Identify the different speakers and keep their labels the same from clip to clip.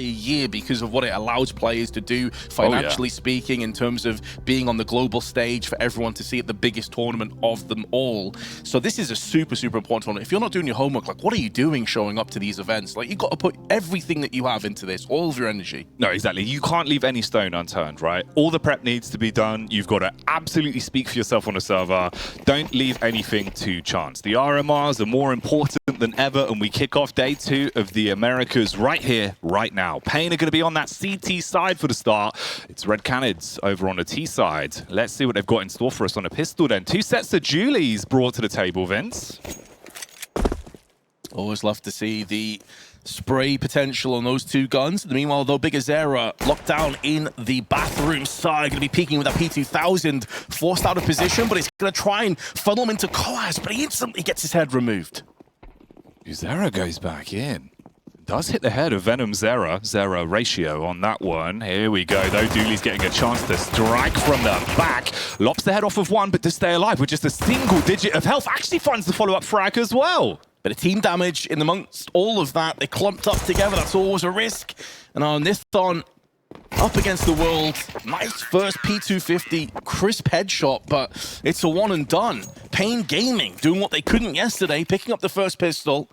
Speaker 1: year because of what it allows players to do financially speaking, in terms of being on the global stage for everyone to see at the biggest tournament of them all. So this is a super important tournament. If you're not doing your homework, like, what are you doing showing up to these events? Like, you've got to put everything that you have into this, all of your energy.
Speaker 2: No, exactly. You can't leave any stone unturned, right? All the prep needs to be done. You've got to absolutely speak for yourself on a server. Don't leave anything to chance. The RMRs are more important than ever, and we kick off day 2 of the Americas right here, right now. paiN are going to be on that CT side for the start. It's RED Canids over on the T side. Let's see what they've got in store for us on a pistol then. 2 sets of Julies brought to the table, Vince.
Speaker 1: Always love to see the spray potential on those 2 guns. Meanwhile, though, biguzera locked down in the bathroom side, going to be peeking with that P2000, forced out of position, but it's going to try and funnel him into kauez, but he instantly gets his head removed.
Speaker 2: Biguzera goes back in. Does hit the head of Venom Zera ratio on that one. Here we go, though. Dooley's getting a chance to strike from the back. Lops the head off of one, but to stay alive with just a single digit of health. Actually finds the follow-up frag as well.
Speaker 1: Bit of team damage in amongst all of that. They clumped up together. That's always a risk. And on Nithon, up against the world. Nice first P250, crisp headshot, but it's a one and done. paiN Gaming doing what they couldn't yesterday, picking up the first pistol.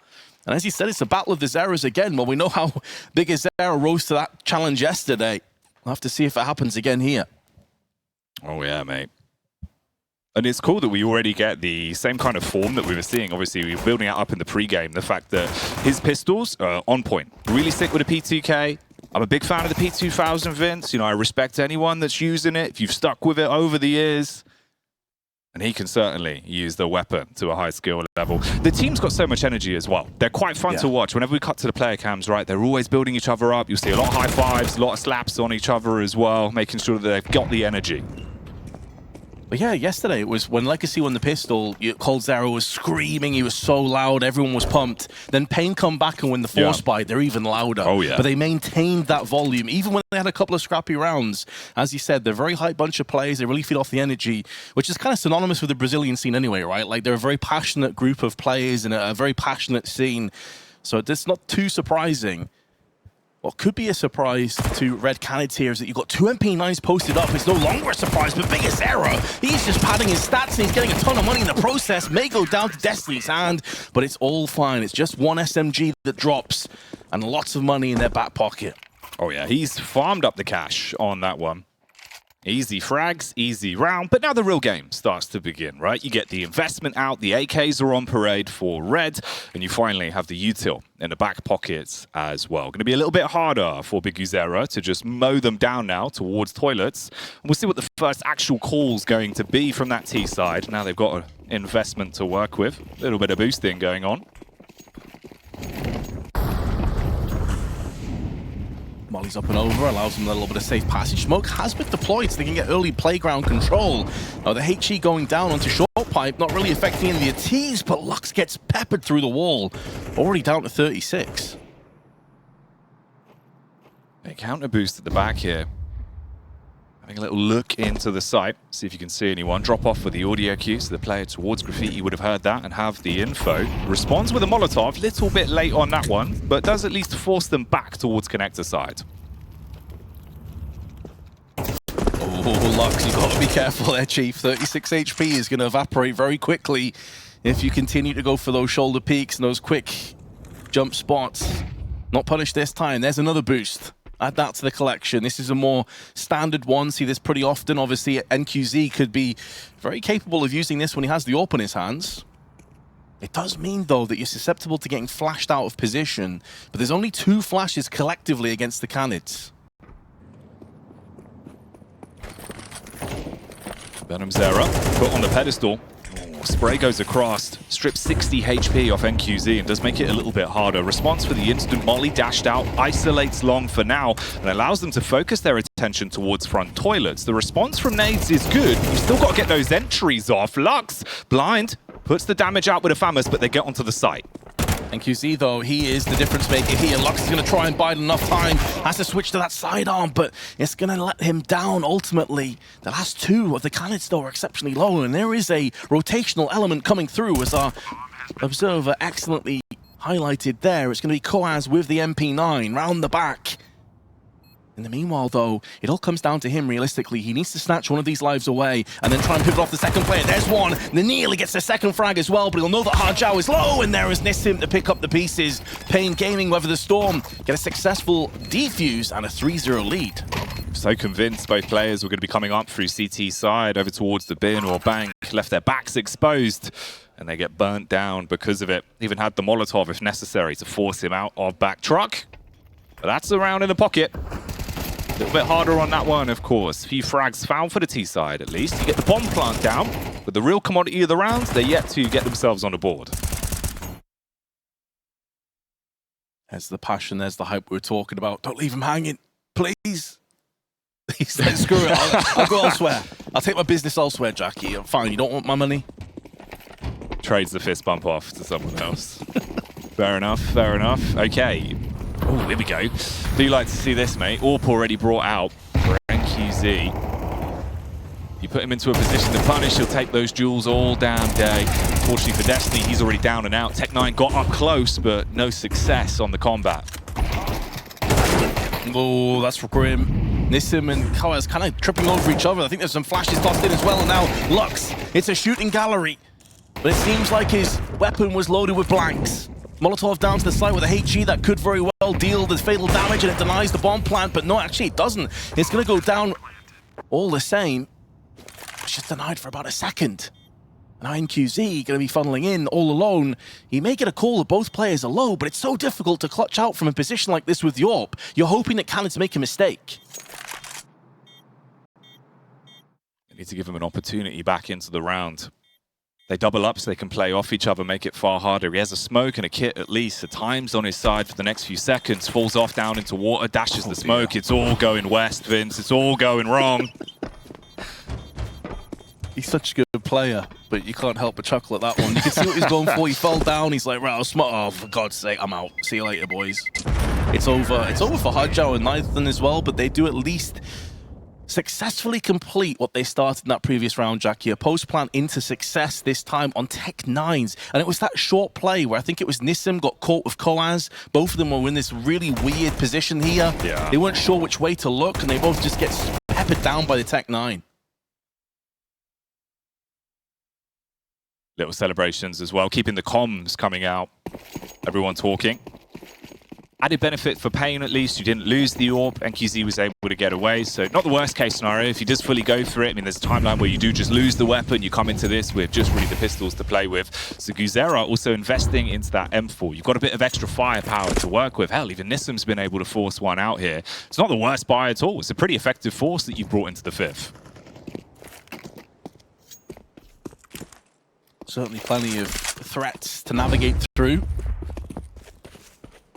Speaker 1: And as he said, it's a battle of the Zeras again. Well, we know how biguzera rose to that challenge yesterday. We'll have to see if it happens again here.
Speaker 2: Oh, yeah, mate. And it's cool that we already get the same kind of form that we were seeing. Obviously, we were building it up in the pre-game. The fact that his pistols are on point. Really sick with the P2K. I'm a big fan of the P2000, Vince. You know, I respect anyone that's using it. If you've stuck with it over the years. And he can certainly use the weapon to a high skill level. The team's got so much energy as well. They're quite fun to watch. Whenever we cut to the player cams, right, they're always building each other up. You'll see a lot of high fives, a lot of slaps on each other as well, making sure that they've got the energy.
Speaker 1: But yeah, yesterday it was when Legacy won the pistol, coldzera was screaming, he was so loud, everyone was pumped. Then paiN come back and win the force buy, they're even louder.
Speaker 2: Oh, yeah.
Speaker 1: But they maintained that volume, even when they had a couple of scrappy rounds. As you said, they're a very hype bunch of players, they really feed off the energy, which is kind of synonymous with the Brazilian scene anyway, right? Like, they're a very passionate group of players and a very passionate scene. So it's not too surprising. What could be a surprise to RED Canids here is that you've got 2 MP9s posted up. It's no longer a surprise, but biguzera, he's just padding his stats and he's getting a ton of money in the process. May go down to Destiny's hand, but it's all fine. It's just 1 SMG that drops and lots of money in their back pocket.
Speaker 2: Oh yeah, he's farmed up the cash on that one. Easy frags, easy round, but now the real game starts to begin, right? You get the investment out, the AKs are on parade for Red, and you finally have the util in the back pockets as well. Going to be a little bit harder for biguzera to just mow them down now towards toilets. And we'll see what the first actual call's going to be from that T side. Now they've got an investment to work with. A little bit of boosting going on.
Speaker 1: Molly's up and over, allows them a little bit of safe passage. Smoke has been deployed so they can get early playground control. Now the HE going down onto short pipe, not really affecting any of the T's, but Lux gets peppered through the wall. Already down to 36.
Speaker 2: A counter boost at the back here. Having a little look into the site, see if you can see anyone. Drop off with the audio cue, so the player towards Graffiti would have heard that and have the info. Responds with a Molotov, little bit late on that one, but does at least force them back towards connector side.
Speaker 1: Oh, Lux, you've got to be careful there, Chief. 36 HP is going to evaporate very quickly if you continue to go for those shoulder peaks and those quick jump spots. Not punished this time. There's another boost. Add that to the collection. This is a more standard one. See this pretty often. Obviously, NQZ could be very capable of using this when he has the AWP in his hands. It does mean, though, that you're susceptible to getting flashed out of position, but there's only 2 flashes collectively against the Canids.
Speaker 2: Venom Zera put on the pedestal. Spray goes across, strips 60 HP off NQZ and does make it a little bit harder. Response for the instant molly dashed out, isolates long for now, and allows them to focus their attention towards front toilets. The response from nades is good. You've still got to get those entries off. Lux, blind, puts the damage out with a FAMAS, but they get onto the site.
Speaker 1: NQZ, though, he is the difference maker here. Lux is going to try and bide enough time. Has to switch to that sidearm, but it's going to let him down ultimately. The last 2 of the Canids, though, are exceptionally low, and there is a rotational element coming through, as our observer excellently highlighted there. It's going to be kauez with the MP9 round the back. In the meanwhile, though, it all comes down to him realistically. He needs to snatch one of these lives away and then try and pivot off the second player. There's one. Nearly gets the second frag as well, but he'll know that Hardjow is low, and there is Nissim to pick up the pieces. paiN Gaming weather the storm, get a successful defuse and a 3-0 lead.
Speaker 2: So convinced both players were going to be coming up through CT side over towards the bin or bank, left their backs exposed, and they get burnt down because of it. Even had the Molotov, if necessary, to force him out of back truck. But that's the round in the pocket. A little bit harder on that one, of course. A few frags found for the T side, at least. You get the bomb plant down, but the real commodity of the rounds, they're yet to get themselves on the board.
Speaker 1: There's the passion, there's the hype we were talking about. Don't leave him hanging, please. He said, screw it, I'll go elsewhere. I'll take my business elsewhere, Jackie. I'm fine, you don't want my money?
Speaker 2: Trades the fist bump off to someone else. Fair enough, fair enough. Okay. Oh, here we go. Do like to see this, mate. AWP already brought out for NQZ. You put him into a position to punish, he'll take those jewels all damn day. Unfortunately for Destiny, he's already down and out. Tech9 got up close, but no success on the combat.
Speaker 1: Oh, that's for grim. Nissim and kauez kind of tripping over each other. I think there's some flashes tossed in as well, and now Lux. It's a shooting gallery, but it seems like his weapon was loaded with blanks. Molotov down to the side with a HE that could very well deal the fatal damage, and it denies the bomb plant, but no, actually it doesn't. It's going to go down all the same. It's just denied for about a second. Now NQZ going to be funneling in all alone. He may get a call that both players are low, but it's so difficult to clutch out from a position like this with the AWP. You're hoping that Canids make a mistake.
Speaker 2: They need to give him an opportunity back into the round. They double up so they can play off each other, make it far harder. He has a smoke and a kit at least. The time's on his side for the next few seconds. Falls off down into water, dashes the smoke. Dear. It's all going west, Vince. It's all going wrong.
Speaker 1: He's such a good player, but you can't help but chuckle at that one. You can see what he's going for. He fell down. He's like, right, I'll smart. Oh, for God's sake, I'm out. See you later, boys. It's over. It's over for Hardjow and Nathan as well, but they do at least successfully complete what they started in that previous round, Jackie. A post plant into success this time on Tech9's. And it was that short play where I think it was Nissim got caught with kauez. Both of them were in this really weird position here.
Speaker 2: Yeah.
Speaker 1: They weren't sure which way to look, and they both just get peppered down by the Tech9.
Speaker 2: Little celebrations as well, keeping the comms coming out. Everyone talking. Added benefit for paiN, at least. You didn't lose the AWP. NQZ was able to get away, so not the worst case scenario. If he does fully go for it, I mean, there's a timeline where you do just lose the weapon. You come into this with just really the pistols to play with. So biguzera also investing into that M4. You've got a bit of extra firepower to work with. Hell, even Nissim's been able to force one out here. It's not the worst buy at all. It's a pretty effective force that you've brought into the fifth.
Speaker 1: Certainly plenty of threats to navigate through.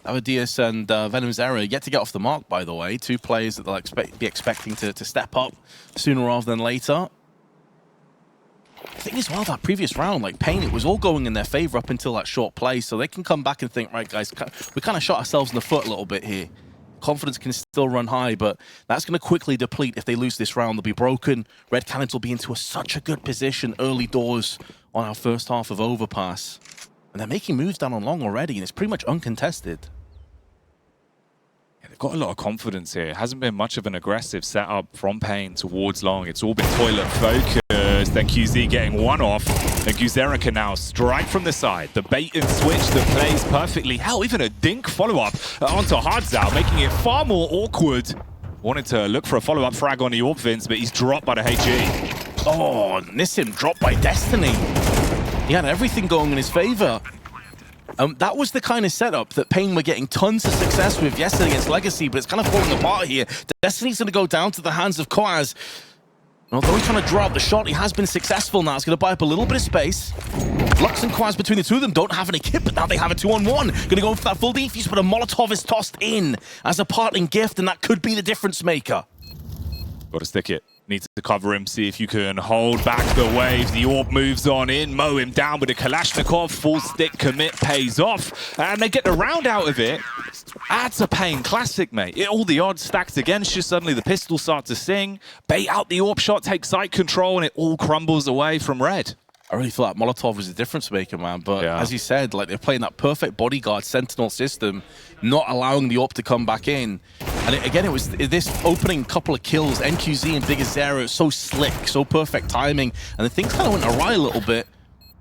Speaker 1: Avadius and Venomzera yet to get off the mark, by the way. Two players that they'll be expecting to step up sooner rather than later. I think as well, that previous round, like paiN, it was all going in their favor up until that short play, so they can come back and think, right, guys, we kind of shot ourselves in the foot a little bit here. Confidence can still run high, but that's going to quickly deplete if they lose this round. They'll be broken. RED Canids will be into such a good position early doors on our first half of Overpass. And they're making moves down on long already, and it's pretty much uncontested.
Speaker 2: They've got a lot of confidence here. It hasn't been much of an aggressive setup from paiN towards long. It's all been toilet focused. Then QZ getting one off. And biguzera can now strike from the side. The bait and switch that plays perfectly. Hell, even a dink follow-up onto Hardzow, making it far more awkward. Wanted to look for a follow-up frag on the AWP, Vince, but he's dropped by the HE.
Speaker 1: Oh, Nissim dropped by Destiny. He had everything going in his favor. That was the kind of setup that paiN were getting tons of success with yesterday against Legacy, but it's kind of falling apart here. Destiny's going to go down to the hands of kauez. Although he's trying to draw out the shot, he has been successful now. It's going to buy up a little bit of space. Lux and kauez between the two of them don't have any kit, but now they have a 2-on-1. Going to go for that full defuse, but a Molotov is tossed in as a parting gift, and that could be the difference maker.
Speaker 2: Got to stick it. Needs to cover him, see if you can hold back the wave. The AWP moves on in, mow him down with a Kalashnikov. Full stick commit pays off, and they get the round out of it. That's a paiN classic, mate. All the odds stacked against you. Suddenly the pistols start to sing. Bait out the AWP shot, take site control, and it all crumbles away from RED.
Speaker 1: I really thought Molotov was a difference maker, man. But
Speaker 2: yeah,
Speaker 1: as you said, like they're playing that perfect bodyguard sentinel system, not allowing the AWP to come back in. And again, it was this opening couple of kills, NQZ and biguzera, so slick, so perfect timing, and then things kind of went awry a little bit.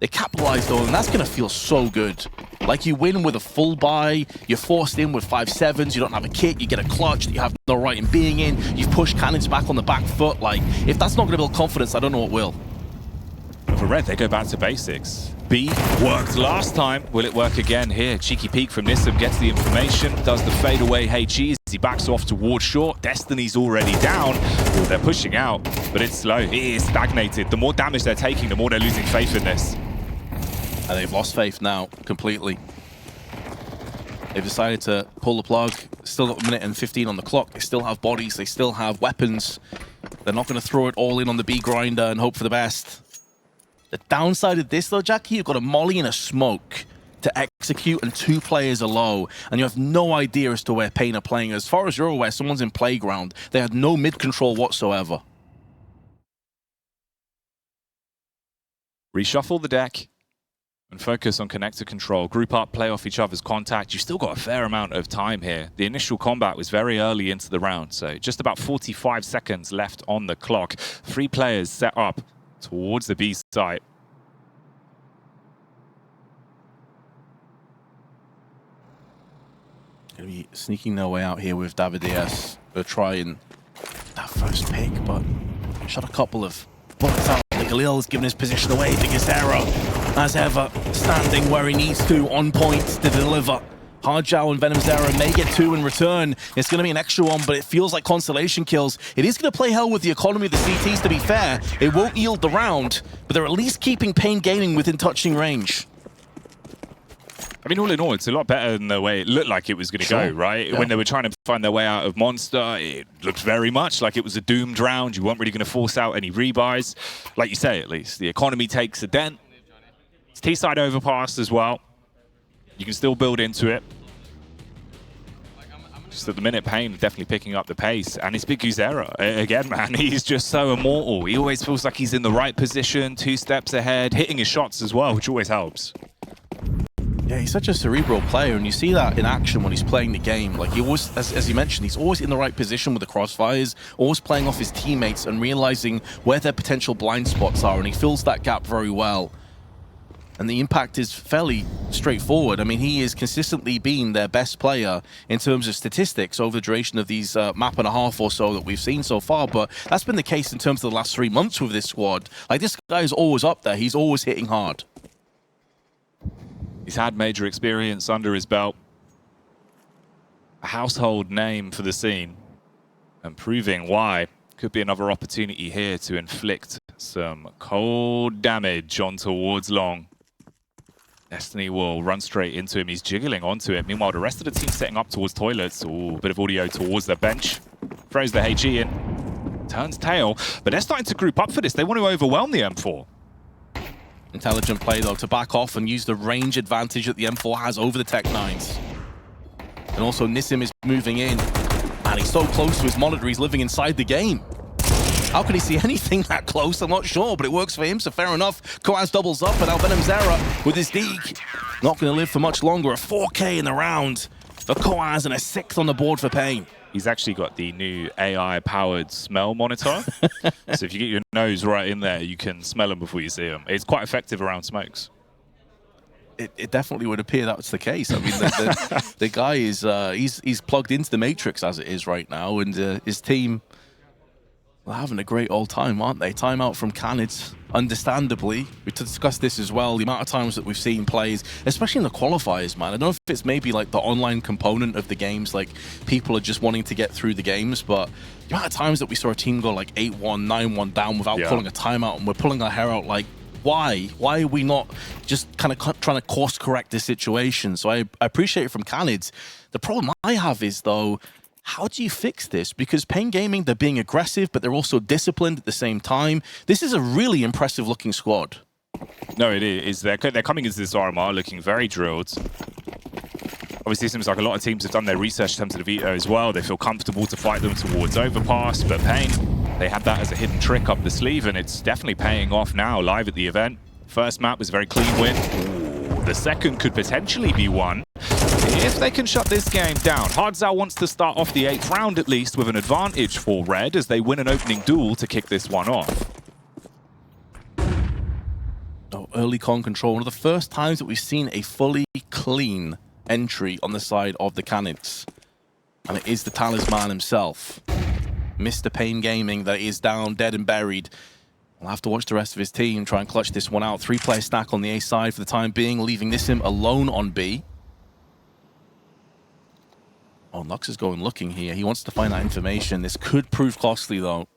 Speaker 1: They capitalized on, and that's going to feel so good. Like, you win with a full buy, you're forced in with 5-7s, you don't have a kit, you get a clutch that you have no right in being in, you've pushed Canids back on the back foot. Like, if that's not going to build confidence, I don't know what will.
Speaker 2: For Red, they go back to basics. B worked last time. Will it work again here? Cheeky peek from Nissim, gets the information, does the fadeaway HE as he backs off towards short. Destiny's already down. Ooh, they're pushing out, but it's slow. It is stagnated. The more damage they're taking, the more they're losing faith in this.
Speaker 1: And they've lost faith now, completely. They've decided to pull the plug. Still got a minute and 15 on the clock. They still have bodies. They still have weapons. They're not going to throw it all in on the B grinder and hope for the best. The downside of this, though, Jackie, you've got a molly and a smoke to execute, and 2 players are low, and you have no idea as to where paiN are playing. As far as you're aware, someone's in playground. They had no mid-control whatsoever.
Speaker 2: Reshuffle the deck and focus on connector control. Group up, play off each other's contact. You've still got a fair amount of time here. The initial combat was very early into the round, so just about 45 seconds left on the clock. 3 players set up towards the B site.
Speaker 1: Gonna be sneaking their way out here with Davidias. They'll try and that first pick, but shot a couple of bullets out. Khalil's given his position away. biguzera, as ever, standing where he needs to, on point to deliver. Hardjow and venomzera may get 2 in return. It's going to be an extra one, but it feels like consolation kills. It is going to play hell with the economy of the CTs, to be fair. It won't yield the round, but they're at least keeping paiN Gaming within touching range.
Speaker 2: I mean, all in all, it's a lot better than the way it looked like it was going to go, right? Yeah. When they were trying to find their way out of Monster, it looked very much like it was a doomed round. You weren't really going to force out any rebuys. Like you say, at least. The economy takes a dent. It's T-side overpass as well. You can still build into it. Just at the minute, paiN definitely picking up the pace. And it's biguzera. Again, man, he's just so immortal. He always feels like he's in the right position, 2 steps ahead, hitting his shots as well, which always helps.
Speaker 1: Yeah, he's such a cerebral player, and you see that in action when he's playing the game. Like, he always, as you mentioned, he's always in the right position with the crossfires, always playing off his teammates and realizing where their potential blind spots are, and he fills that gap very well. And the impact is fairly straightforward. I mean, he has consistently been their best player in terms of statistics over the duration of these map and a half or so that we've seen so far, but that's been the case in terms of the last 3 months with this squad. Like, this guy is always up there. He's always hitting hard.
Speaker 2: He's had major experience under his belt. A household name for the scene. And proving why. Could be another opportunity here to inflict some cold damage on towards Long. Destiny will run straight into him. He's jiggling onto it. Meanwhile, the rest of the team setting up towards toilets. Ooh, a bit of audio towards the bench. Throws the HE in. Turns tail. But they're starting to group up for this. They want to overwhelm the M4.
Speaker 1: Intelligent play, though, to back off and use the range advantage that the M4 has over the Tech-9s. And also, Nissim is moving in. And he's so close to his monitor, he's living inside the game. How could he see anything that close? I'm not sure, but it works for him, so fair enough. Kauez doubles up, and now venomzera with his DEEK. Not going to live for much longer. A 4K in the round for Kauez and a 6th on the board for paiN.
Speaker 2: He's actually got the new AI-powered smell monitor. So if you get your nose right in there, you can smell them before you see them. It's quite effective around smokes.
Speaker 1: It definitely would appear that's the case. I mean, the guy is he's plugged into the Matrix as it is right now, and his team are having a great old time, aren't they? Timeout from Canids, understandably. We discussed this as well, the amount of times that we've seen plays, especially in the qualifiers, man. I don't know if it's maybe like the online component of the games, like people are just wanting to get through the games, but the amount of times that we saw a team go like 8-1, 9-1 down without pulling a timeout, and we're pulling our hair out like, why? Why are we not just kind of trying to course correct this situation? So I appreciate it from Canids. The problem I have is, though, how do you fix this? Because paiN Gaming, they're being aggressive, but they're also disciplined at the same time. This is a really impressive looking squad.
Speaker 2: No, it is. They're coming into this RMR looking very drilled. Obviously, it seems like a lot of teams have done their research in terms of the veto as well. They feel comfortable to fight them towards Overpass, but paiN, they had that as a hidden trick up the sleeve, and it's definitely paying off now live at the event. First map was a very clean win. Ooh, The second could potentially be won if they can shut this game down. Hardzao wants to start off the 8th round at least with an advantage for Red as they win an opening duel to kick this one off.
Speaker 1: Oh, early con control. One of the first times that we've seen a fully clean entry on the side of the Canids. And it is the talisman himself, Mr. paiN Gaming, that is down dead and buried. We'll have to watch the rest of his team try and clutch this one out. 3-player stack on the A side for the time being, leaving Nissim alone on B. Oh, Nux is going looking here. He wants to find that information. This could prove costly, though.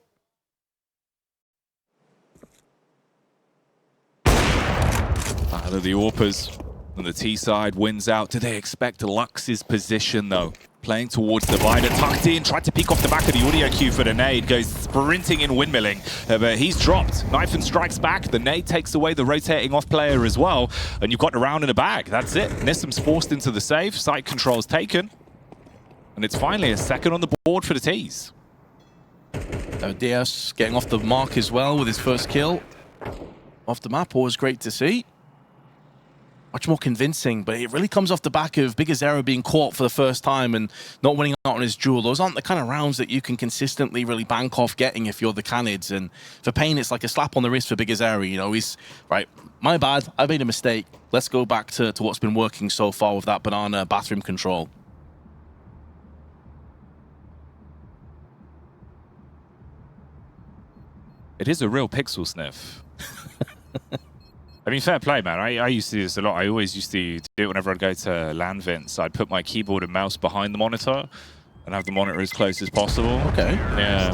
Speaker 2: The Orpas on the T side wins out. Do they expect Lux's position, though? Playing towards the divider, tucked in, tried to peek off the back of the audio cue for the nade, goes sprinting in, windmilling, but he's dropped. Knife and strikes back. The nade takes away the rotating off player as well, and you've got the round in the bag. That's it. Nissim's forced into the save, site control's taken, and it's finally a second on the board for the T's.
Speaker 1: Diaz getting off the mark as well with his first kill. Off the map, always great to see. Much more convincing, but it really comes off the back of biguzera being caught for the first time and not winning out on his duel. Those aren't the kind of rounds that you can consistently really bank off getting if you're the Canids. And for paiN, it's like a slap on the wrist for biguzera. You know, he's, right, my bad, I made a mistake. Let's go back to what's been working so far with that banana bathroom control.
Speaker 2: It is a real pixel sniff. I mean, fair play, man. I used to do this a lot. I always used to do it whenever I'd go to LAN vents. I'd put my keyboard and mouse behind the monitor and have the monitor as close as possible.
Speaker 1: Okay.
Speaker 2: Yeah.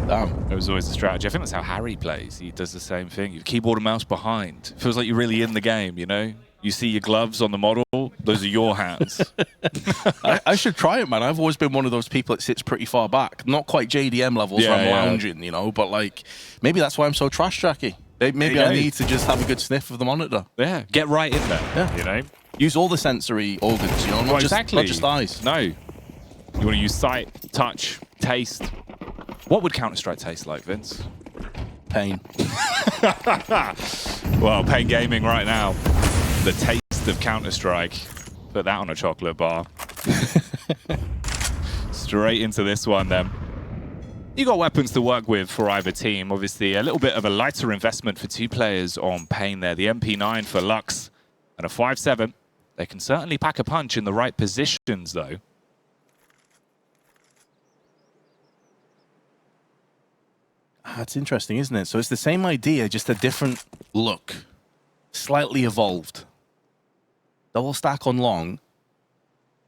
Speaker 1: Damn.
Speaker 2: It was always a strategy. I think that's how Harry plays. He does the same thing. Your keyboard and mouse behind. Feels like you're really in the game, you know? You see your gloves on the model, those are your hands.
Speaker 1: I should try it, man. I've always been one of those people that sits pretty far back. Not quite JDM levels where I'm lounging, you know, but like, maybe that's why I'm so trash-tracky. Maybe I need to just have a good sniff of the monitor.
Speaker 2: Yeah, get right in there, you know?
Speaker 1: Use all the sensory organs, you know, not just eyes.
Speaker 2: No. You want to use sight, touch, taste. What would Counter-Strike taste like, Vince?
Speaker 1: paiN.
Speaker 2: Well, paiN Gaming right now. The taste of Counter-Strike. Put that on a chocolate bar. Straight into this one, then. You got weapons to work with for either team. Obviously, a little bit of a lighter investment for 2 players on paiN there. The MP9 for Lux and a 5.7. They can certainly pack a punch in the right positions, though.
Speaker 1: That's interesting, isn't it? So it's the same idea, just a different look. Slightly evolved. Double stack on long.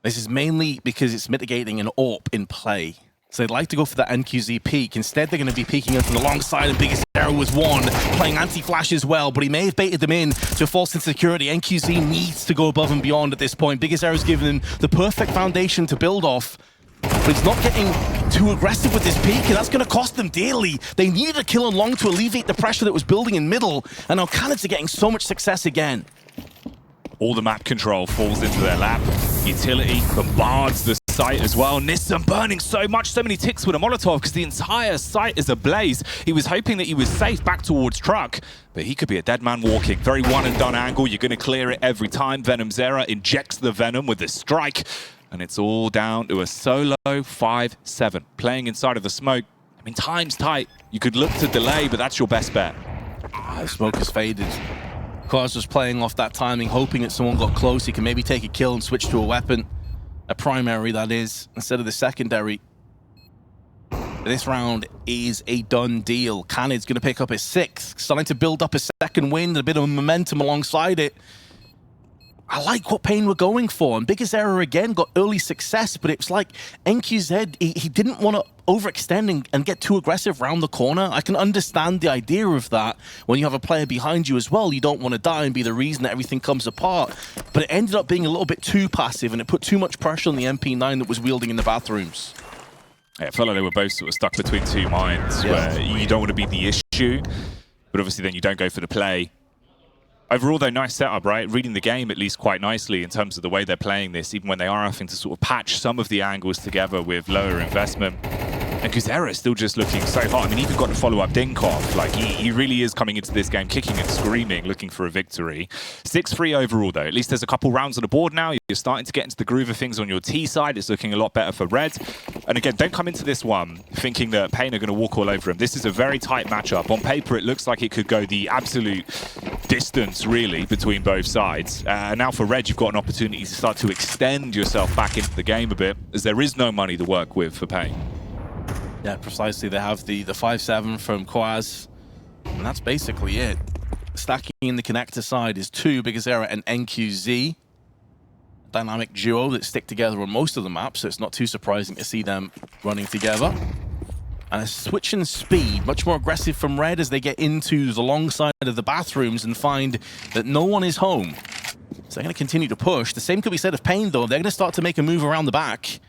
Speaker 1: This is mainly because it's mitigating an AWP in play. So they'd like to go for that NQZ peak. Instead, they're going to be peeking in from the long side, and biguzera was one, playing anti-flash as well, but he may have baited them in to false insecurity. NQZ needs to go above and beyond at this point. biguzera's given him the perfect foundation to build off, but he's not getting too aggressive with this peak, and that's going to cost them dearly. They needed a kill on long to alleviate the pressure that was building in middle, and now Canids are getting so much success again.
Speaker 2: All the map control falls into their lap. Utility bombards the site as well. Nissim burning so many ticks with a Molotov because the entire site is ablaze. He was hoping that he was safe back towards truck, but he could be a dead man walking. Very one-and-done angle. You're going to clear it every time. venomzera injects the venom with the strike, and it's all down to a solo 5-7. Playing inside of the smoke. I mean, time's tight. You could look to delay, but that's your best bet.
Speaker 1: The smoke has faded. kauez was playing off that timing, hoping that someone got close. He can maybe take a kill and switch to a weapon. A primary, that is, instead of the secondary. This round is a done deal. Canids going to pick up his 6th, starting to build up a second win, a bit of momentum alongside it. I like what paiN were going for, and biguzera again got early success, but it's like NQZ, he didn't want to overextend and get too aggressive round the corner. I can understand the idea of that. When you have a player behind you as well, you don't want to die and be the reason that everything comes apart. But it ended up being a little bit too passive, and it put too much pressure on the MP9 that was wielding in the bathrooms.
Speaker 2: Yeah, I felt like they were both sort of stuck between two minds, where you don't want to be the issue, but obviously then you don't go for the play. Overall, though, nice setup, right? Reading the game at least quite nicely in terms of the way they're playing this, even when they are having to sort of patch some of the angles together with lower investment. And biguzera is still just looking so hot. I mean, even got to follow up Dinkov. Like, he really is coming into this game kicking and screaming, looking for a victory. 6-3 overall, though. At least there's a couple rounds on the board now. You're starting to get into the groove of things on your T side. It's looking a lot better for Red. And again, don't come into this one thinking that paiN are going to walk all over him. This is a very tight matchup. On paper, it looks like it could go the absolute distance, really, between both sides. Now for Red, you've got an opportunity to start to extend yourself back into the game a bit, as there is no money to work with for paiN.
Speaker 1: Yeah, precisely. They have the 5-7 from kauez, and that's basically it. Stacking in the connector side is 2, biguzera and NQZ. Dynamic duo that stick together on most of the maps, so it's not too surprising to see them running together. And a switch in speed, much more aggressive from Red as they get into the long side of the bathrooms and find that no one is home. So they're going to continue to push. The same could be said of paiN, though. They're going to start to make a move around the back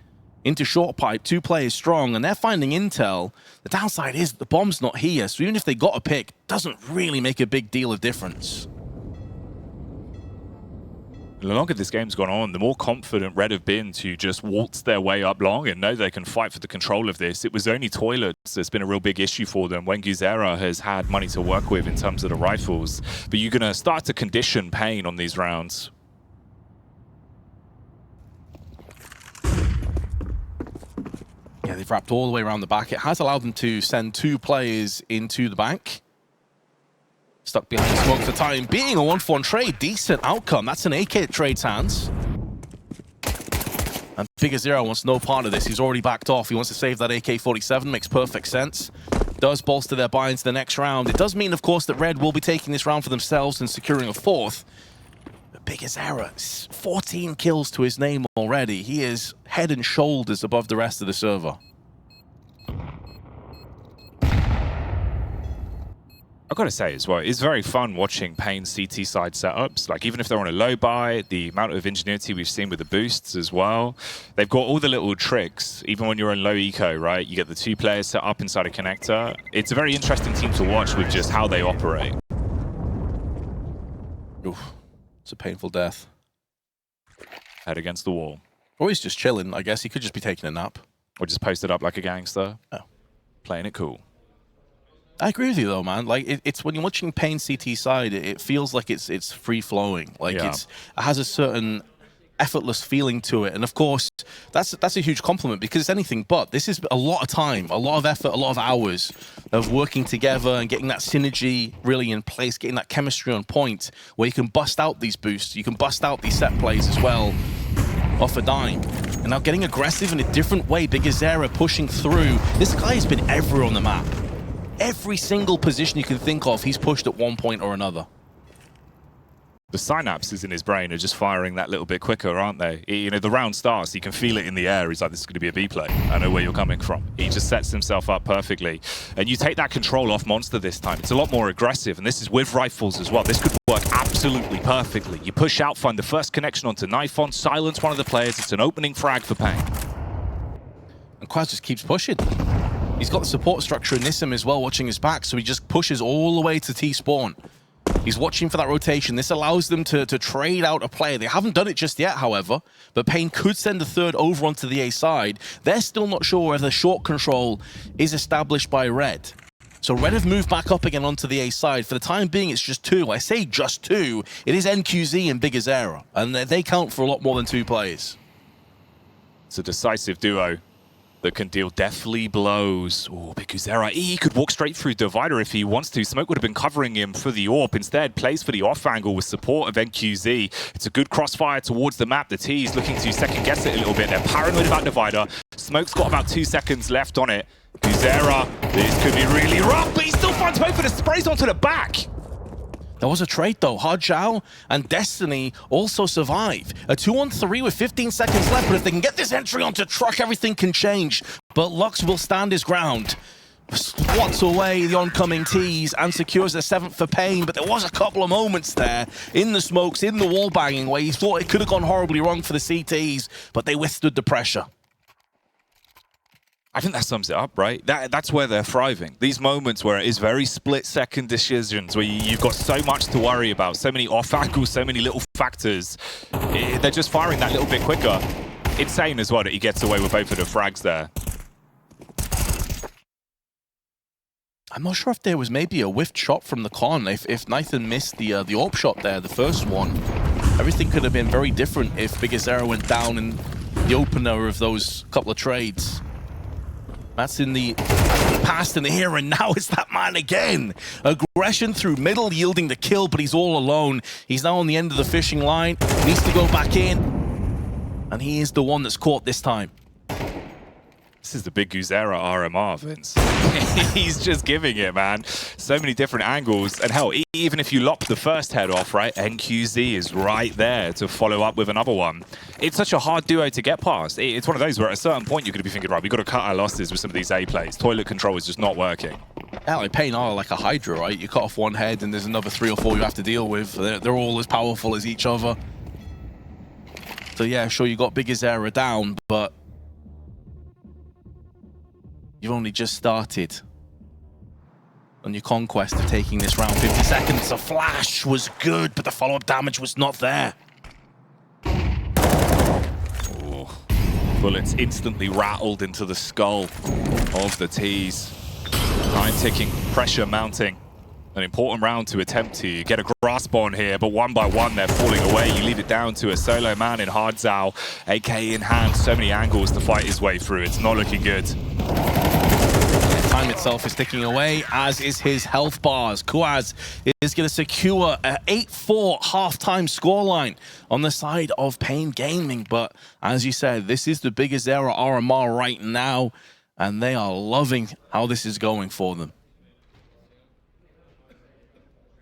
Speaker 1: into short pipe, 2 players strong, and they're finding intel. The downside is the bomb's not here, so even if they got a pick, doesn't really make a big deal of difference.
Speaker 2: The longer this game's gone on, the more confident Red have been to just waltz their way up long and know they can fight for the control of this. It was only toilets that's been a real big issue for them when biguzera has had money to work with in terms of the rifles. But you're going to start to condition paiN on these rounds.
Speaker 1: Yeah, they've wrapped all the way around the back. It has allowed them to send 2 players into the bank. Stuck behind the smoke for time being. A 1-for-1 trade. Decent outcome. That's an AK at trade's hands. And biguzera wants no part of this. He's already backed off. He wants to save that AK-47. Makes perfect sense. Does bolster their buy into the next round. It does mean, of course, that Red will be taking this round for themselves and securing a 4th. But biguzera, 14 kills to his name already. He is head and shoulders above the rest of the server.
Speaker 2: I've got to say as well, it's very fun watching paiN CT side setups. Like, even if they're on a low buy, the amount of ingenuity we've seen with the boosts as well. They've got all the little tricks, even when you're in low eco, right? You get the 2 players set up inside a connector. It's a very interesting team to watch with just how they operate.
Speaker 1: Oof, it's a painful death.
Speaker 2: Head against the wall.
Speaker 1: Or he's just chilling, I guess. He could just be taking a nap.
Speaker 2: Or just posted up like a gangster.
Speaker 1: Oh.
Speaker 2: Playing it cool.
Speaker 1: I agree with you though, man. Like it's when you're watching paiN CT side, it feels like it's free flowing. Like it has a certain effortless feeling to it, and of course that's a huge compliment because it's anything but. This is a lot of time, a lot of effort, a lot of hours of working together and getting that synergy really in place, getting that chemistry on point where you can bust out these boosts, you can bust out these set plays as well off a dime. And now getting aggressive in a different way, biguzera pushing through. This guy has been everywhere on the map. Every single position you can think of, he's pushed at one point or another.
Speaker 2: The synapses in his brain are just firing that little bit quicker, aren't they? You know, the round starts, you can feel it in the air. He's like, this is going to be a B play. I know where you're coming from. He just sets himself up perfectly. And you take that control off Monster this time. It's a lot more aggressive, and this is with rifles as well. This could work absolutely perfectly. You push out, find the first connection onto knife on, silence one of the players. It's an opening frag for paiN.
Speaker 1: And kauez just keeps pushing. He's got the support structure in Nissim as well, watching his back, so he just pushes all the way to T-spawn. He's watching for that rotation. This allows them to trade out a player. They haven't done it just yet, however, but paiN could send a 3rd over onto the A side. They're still not sure whether short control is established by Red. So Red have moved back up again onto the A side. For the time being, it's just 2. I say just 2. It is NQZ and biguzera, and they count for a lot more than 2 players.
Speaker 2: It's a decisive duo that can deal deathly blows. Oh, biguzera, he could walk straight through Divider if he wants to. Smoke would have been covering him for the AWP. Instead, plays for the off angle with support of NQZ. It's a good crossfire towards the map. The T is looking to second guess it a little bit. They're paranoid about Divider. Smoke's got about 2 seconds left on it. biguzera, this could be really rough, but he still finds hope for the sprays onto the back.
Speaker 1: There was a trade though. Hardjao and Destiny also survive. A 2-on-3 with 15 seconds left, but if they can get this entry onto Truck, everything can change. But Lux will stand his ground. Swats away the oncoming T's and secures the 7th for paiN, but there was a couple of moments there in the smokes, in the wall banging, where he thought it could have gone horribly wrong for the CTs, but they withstood the pressure.
Speaker 2: I think that sums it up, right? That's where they're thriving. These moments where it is very split-second decisions, where you've got so much to worry about, so many off angles, so many little factors. They're just firing that little bit quicker. Insane as well that he gets away with both of the frags there.
Speaker 1: I'm not sure if there was maybe a whiffed shot from the con. If Nathan missed the AWP shot there, the first one, everything could have been very different if biguzera went down in the opener of those couple of trades. That's in the past and the here, and now it's that man again. Aggression through middle, yielding the kill, but he's all alone. He's now on the end of the fishing line. Needs to go back in, and he is the one that's caught this time.
Speaker 2: This is the biguzera RMR, Vince. He's just giving it, man. So many different angles. And hell, even if you lop the first head off, right, NQZ is right there to follow up with another one. It's such a hard duo to get past. It's one of those where at a certain point you're going to be thinking, right, we've got to cut our losses with some of these A plays. Toilet control is just not working.
Speaker 1: Yeah, like paiN are like a Hydra, right? You cut off one head and there's another 3 or 4 you have to deal with. They're all as powerful as each other. So yeah, sure, you got biguzera down, but you've only just started on your conquest of taking this round. 50 seconds, the flash was good, but the follow-up damage was not there.
Speaker 2: Oh, bullets instantly rattled into the skull of the T's. Time ticking, pressure mounting. An important round to attempt to get a grasp on here, but one by one they're falling away. You leave it down to a solo man in Hardzao, AK in hand, so many angles to fight his way through. It's not looking good.
Speaker 1: Time itself is ticking away, as is his health bars. Kauez is going to secure an 8-4 halftime scoreline on the side of paiN Gaming. But as you said, this is the biguzera RMR right now, and they are loving how this is going for them.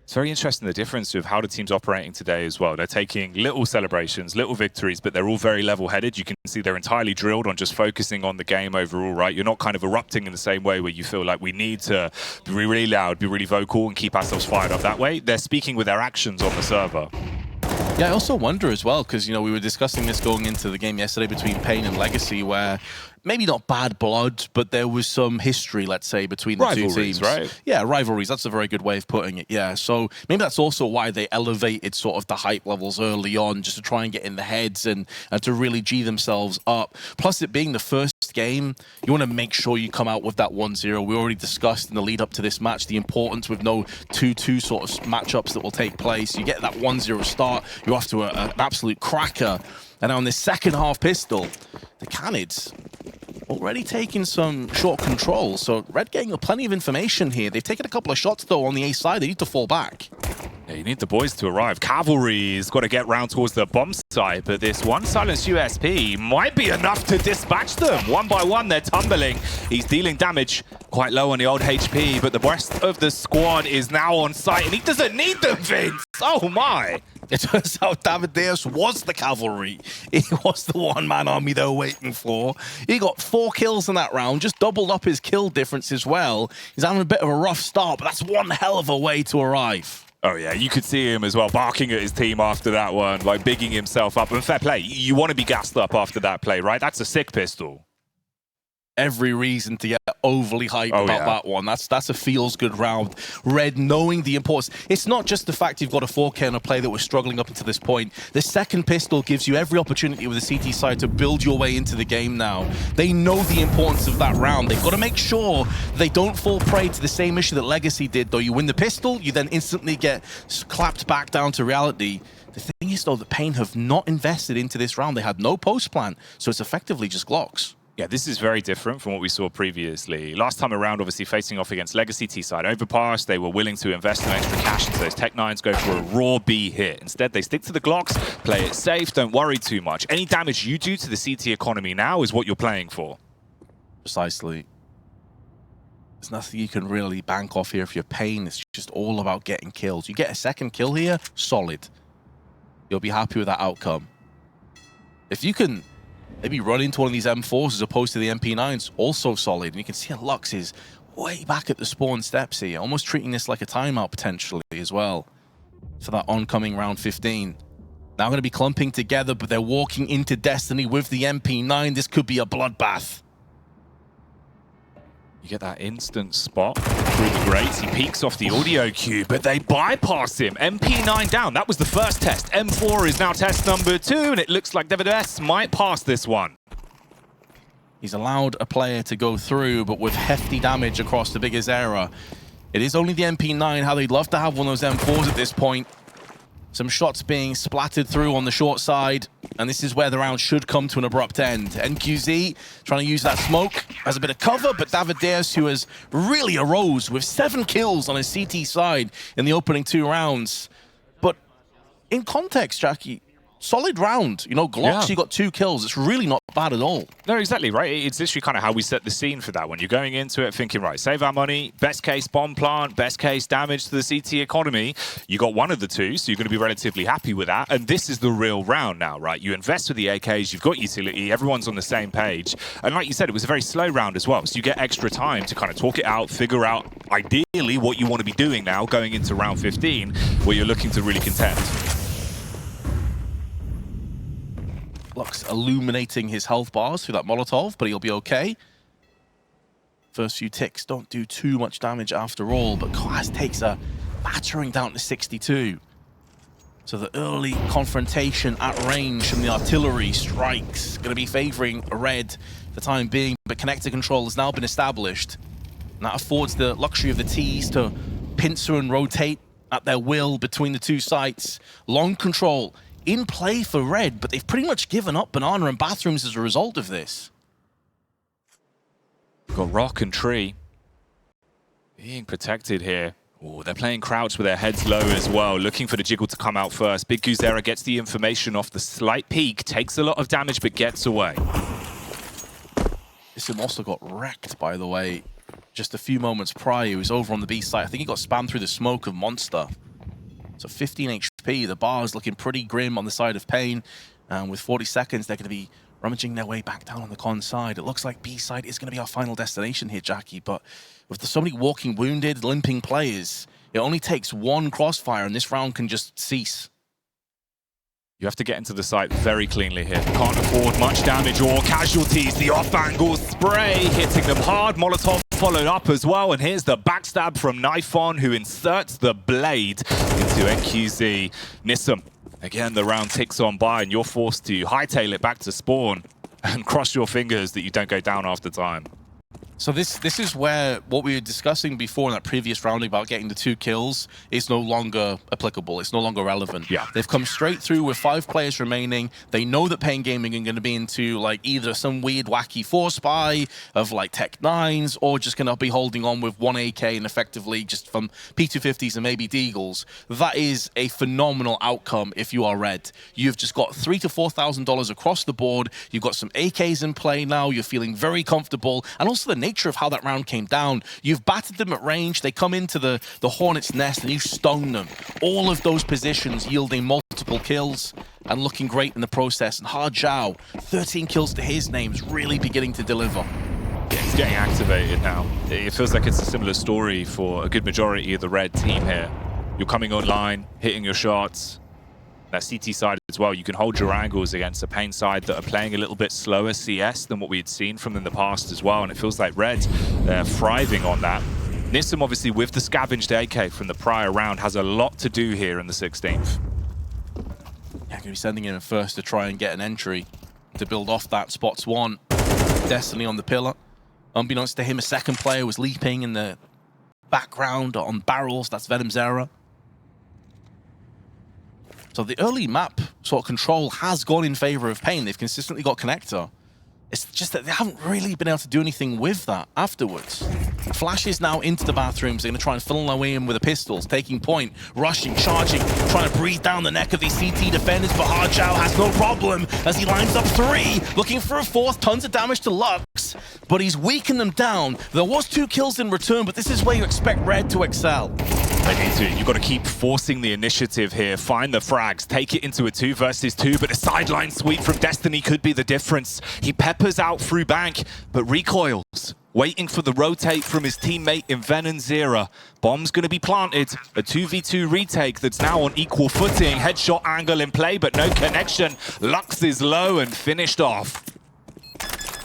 Speaker 2: It's very interesting the difference of how the team's operating today as well. They're taking little celebrations, little victories, but they're all very level-headed. You can see they're entirely drilled on just focusing on the game overall, right? You're not kind of erupting in the same way where you feel like we need to be really loud, be really vocal, and keep ourselves fired up that way. They're speaking with their actions on the server.
Speaker 1: Yeah, I also wonder as well, because, you know, we were discussing this going into the game yesterday between paiN and Legacy, where maybe not bad blood, but there was some history, let's say, between the two teams.
Speaker 2: Right?
Speaker 1: Yeah, rivalries. That's a very good way of putting it. Yeah, so maybe that's also why they elevated sort of the hype levels early on, just to try and get in the heads and to really G themselves up. Plus, it being the first game, you want to make sure you come out with that 1-0. We already discussed in the lead up to this match the importance with no 2-2 sort of matchups that will take place. You get that 1-0 start, you're off to an absolute cracker. And on this second half pistol, the Canids already taking some short control. So Red getting plenty of information here. They've taken a couple of shots, though, on the A side. They need to fall back.
Speaker 2: Yeah, you need the boys to arrive. Cavalry's got to get round towards the bomb site, but this one silenced USP might be enough to dispatch them. One by one, they're tumbling. He's dealing damage quite low on the old HP, but the rest of the squad is now on site, and he doesn't need them, Vince. Oh, my.
Speaker 1: It turns out David Diaz was the cavalry. He was the one-man army they were waiting for. He got 4 kills in that round, just doubled up his kill difference as well. He's having a bit of a rough start, but that's one hell of a way to arrive.
Speaker 2: Oh, yeah, you could see him as well, barking at his team after that one, like bigging himself up. And fair play, you want to be gassed up after that play, right? That's a sick pistol.
Speaker 1: Every reason to get overly hyped about that one. That's a feels-good round. Red knowing the importance. It's not just the fact you've got a 4K on a play that was struggling up until this point. The second pistol gives you every opportunity with the CT side to build your way into the game now. They know the importance of that round. They've got to make sure they don't fall prey to the same issue that Legacy did, though. You win the pistol, you then instantly get clapped back down to reality. The thing is, though, that paiN have not invested into this round. They had no post plan, so it's effectively just Glocks.
Speaker 2: Yeah, this is very different from what we saw previously. Last time around, obviously facing off against Legacy T-side Overpass, they were willing to invest some extra cash into those Tech-9s, go for a raw B hit. Instead, they stick to the Glocks, play it safe, don't worry too much. Any damage you do to the CT economy now is what you're playing for.
Speaker 1: Precisely. There's nothing you can really bank off here if you're paiN. It's just all about getting kills. You get a second kill here, solid. You'll be happy with that outcome. If you can maybe run into one of these M4s as opposed to the MP9s, also solid. And you can see Lux is way back at the spawn steps here, almost treating this like a timeout potentially as well for that oncoming round 15. Now going to be clumping together, but they're walking into Destiny with the MP9. This could be a bloodbath.
Speaker 2: You get that instant spot through the grates. He peeks off the audio cue, but they bypass him. MP9 down. That was the first test. M4 is now test number 2, and it looks like David S might pass this one.
Speaker 1: He's allowed a player to go through, but with hefty damage across the biguzera, It is only the MP9, how they'd love to have one of those M4s at this point. Some shots being splattered through on the short side, and this is where the round should come to an abrupt end. NQZ trying to use that smoke as a bit of cover, but David Diaz, who has really arose with 7 kills on his CT side in the opening 2 rounds. But in context, Jackie, solid round. You know, Glocks, you got 2 kills. It's really not bad at all.
Speaker 2: No, exactly, right? It's literally kind of how we set the scene for that one. You're going into it thinking, right, save our money, best case bomb plant, best case damage to the CT economy. You got one of the two, so you're going to be relatively happy with that. And this is the real round now, right? You invest with the AKs, you've got utility, everyone's on the same page. And like you said, it was a very slow round as well. So you get extra time to kind of talk it out, figure out ideally what you want to be doing now going into round 15, where you're looking to really contend.
Speaker 1: Lux illuminating his health bars through that Molotov, but he'll be okay. First few ticks don't do too much damage after all, but kauez takes a battering down to 62. So the early confrontation at range from the artillery strikes going to be favoring Red for the time being, but connector control has now been established. And that affords the luxury of the Ts to pincer and rotate at their will between the 2 sites. Long control in play for Red, but they've pretty much given up Banana and Bathrooms as a result of this.
Speaker 2: Got Rock and Tree being protected here. Oh, they're playing crouch with their heads low as well, looking for the jiggle to come out first. biguzera gets the information off the slight peek, takes a lot of damage, but gets away.
Speaker 1: This also got wrecked, by the way, just a few moments prior. He was over on the B side. I think he got spammed through the smoke of Monster. So 15 HP, the bar is looking pretty grim on the side of paiN. And with 40 seconds, they're going to be rummaging their way back down on the con side. It looks like B side is going to be our final destination here, Jackie. But with so many walking wounded, limping players, it only takes 1 crossfire and this round can just cease.
Speaker 2: You have to get into the site very cleanly here. Can't afford much damage or casualties. The off-angle spray hitting them hard. Molotov followed up as well. And here's the backstab from Knifeon, who inserts the blade into NQZ. Nissim, again, the round ticks on by, and you're forced to hightail it back to spawn and cross your fingers that you don't go down after time.
Speaker 1: So this is where what we were discussing before in that previous round about getting the 2 kills is no longer applicable. It's no longer relevant.
Speaker 2: Yeah.
Speaker 1: They've come straight through with 5 players remaining. They know that paiN Gaming are going to be into like either some weird wacky 4-spy of like Tech 9s or just going to be holding on with 1 AK and effectively just from P250s and maybe Deagles. That is a phenomenal outcome if you are Red. You've just got $3,000 to $4,000 across the board. You've got some AKs in play now. You're feeling very comfortable. And also the nature of how that round came down. You've battered them at range. They come into the Hornet's nest and you stone them. All of those positions yielding multiple kills and looking great in the process. And Ha Zhao, 13 kills to his name, is really beginning to deliver.
Speaker 2: Yeah, he's getting activated now. It feels like it's a similar story for a good majority of the Red team here. You're coming online, hitting your shots. That CT side as well, you can hold your angles against the paiN side that are playing a little bit slower CS than what we had seen from them in the past as well, and it feels like Red, they're thriving on that. Nissim, obviously, with the scavenged AK from the prior round, has a lot to do here in the 16th.
Speaker 1: Yeah, going to be sending him in first to try and get an entry to build off that. Spots 1. Destiny on the pillar. Unbeknownst to him, a second player was leaping in the background on barrels. That's Venom's error. So the early map sort of control has gone in favor of paiN. They've consistently got connector. It's just that they haven't really been able to do anything with that afterwards. Flashes now into the bathrooms. They're going to try and funnel their way in with the pistols, taking point, rushing, charging, trying to breathe down the neck of these CT defenders, but Ha Zhao has no problem as he lines up 3, looking for a 4th, tons of damage to Lux, but he's weakened them down. There was 2 kills in return, but this is where you expect Red to excel.
Speaker 2: They need to. You've got to keep forcing the initiative here. Find the frags. Take it into a 2 versus 2, but a sideline sweep from Destiny could be the difference. He peppers out through bank, but recoils. Waiting for the rotate from his teammate in Venom's era. Bomb's going to be planted. A 2v2 retake that's now on equal footing. Headshot angle in play, but no connection. Lux is low and finished off.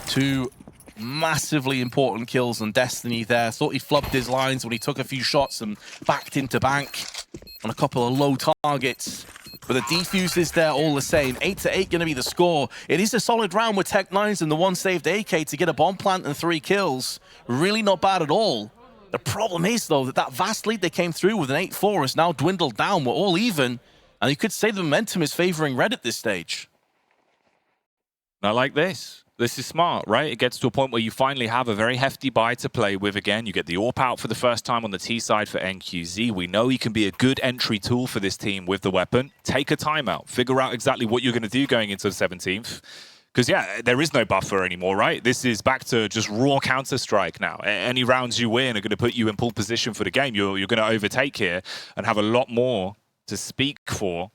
Speaker 1: 2 massively important kills on Destiny there. Thought he flubbed his lines when he took a few shots and backed into bank on a couple of low targets. But the defuse is there all the same. 8-8 going to be the score. It is a solid round with Tech 9s and the 1 saved AK to get a bomb plant and 3 kills. Really not bad at all. The problem is, though, that vast lead they came through with an 8-4 has now dwindled down. We're all even, and you could say the momentum is favoring Red at this stage.
Speaker 2: Not like this. This is smart, right? It gets to a point where you finally have a very hefty buy to play with again. You get the AWP out for the first time on the T side for NQZ. We know he can be a good entry tool for this team with the weapon. Take a timeout. Figure out exactly what you're going to do going into the 17th. Because, yeah, there is no buffer anymore, right? This is back to just raw Counter-Strike now. Any rounds you win are going to put you in pole position for the game. You're going to overtake here and have a lot more to speak for